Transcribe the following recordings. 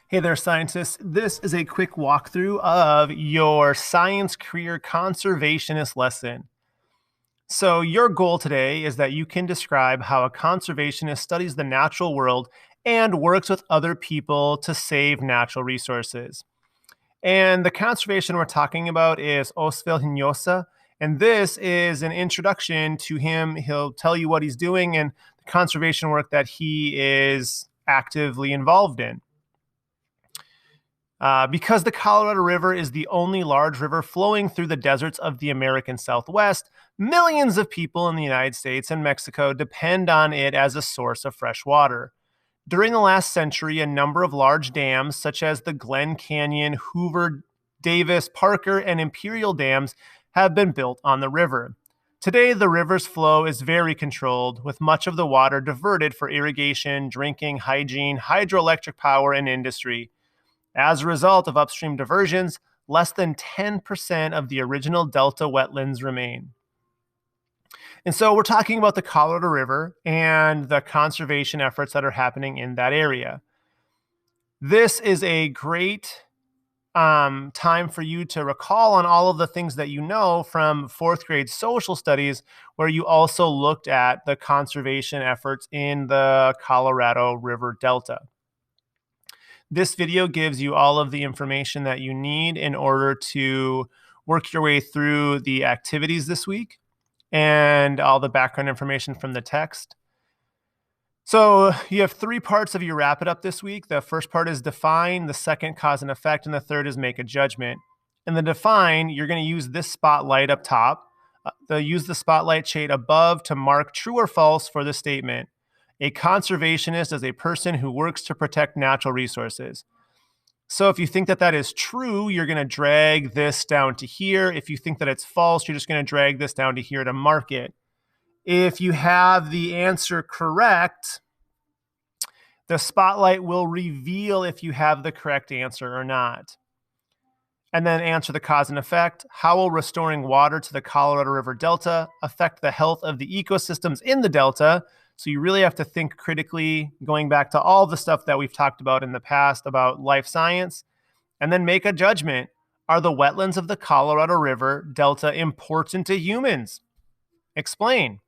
Hey there, scientists. This is a quick walkthrough of your science career conservationist lesson. So your goal today is that you can describe how a conservationist studies the natural world and works with other people to save natural resources. And the conservation we're talking about is Osvel Hinojosa, and this is an introduction to him. He'll tell you what he's doing and the conservation work that he is actively involved in. Because the Colorado River is the only large river flowing through the deserts of the American Southwest, millions of people in the United States and Mexico depend on it as a source of fresh water. During the last century, a number of large dams, such as the Glen Canyon, Hoover, Davis, Parker, and Imperial dams, have been built on the river. Today, the river's flow is very controlled, with much of the water diverted for irrigation, drinking, hygiene, hydroelectric power, and industry. As a result of upstream diversions, less than 10% of the original delta wetlands remain. And so we're talking about the Colorado River and the conservation efforts that are happening in that area. This is a great time for you to recall on all of the things that you know from fourth grade social studies, where you also looked at the conservation efforts in the Colorado River Delta. This video gives you all of the information that you need in order to work your way through the activities this week and all the background information from the text. So you have three parts of your Wrap It Up this week. The first part is define, the second cause and effect, and the third is make a judgment. In the define, you're going to use this spotlight up top. Use the spotlight shade above to mark true or false for the statement. A conservationist is a person who works to protect natural resources. So if you think that that is true, you're going to drag this down to here. If you think that it's false, you're just going to drag this down to here to mark it. If you have the answer correct, the spotlight will reveal if you have the correct answer or not. And then answer the cause and effect. How will restoring water to the Colorado River Delta affect the health of the ecosystems in the Delta? So you really have to think critically, going back to all the stuff that we've talked about in the past about life science, and then make a judgment. Are the wetlands of the Colorado River Delta important to humans? Explain.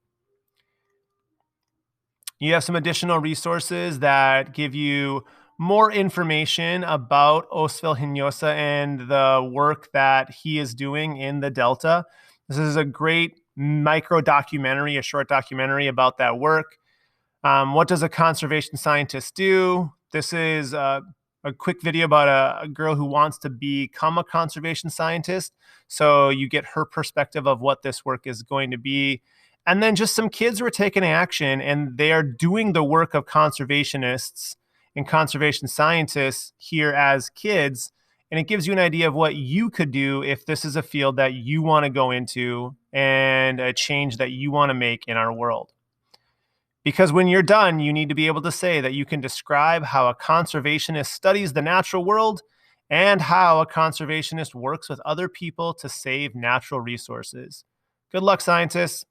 You have some additional resources that give you more information about Osvel Hinojosa and the work that he is doing in the Delta. This is a great micro documentary, a short documentary about that work. What does a conservation scientist do? This is a quick video about a girl who wants to become a conservation scientist. So you get her perspective of what this work is going to be. And then just some kids who are taking action, and they are doing the work of conservationists and conservation scientists here as kids. And it gives you an idea of what you could do if this is a field that you want to go into and a change that you want to make in our world. Because when you're done, you need to be able to say that you can describe how a conservationist studies the natural world and how a conservationist works with other people to save natural resources. Good luck, scientists.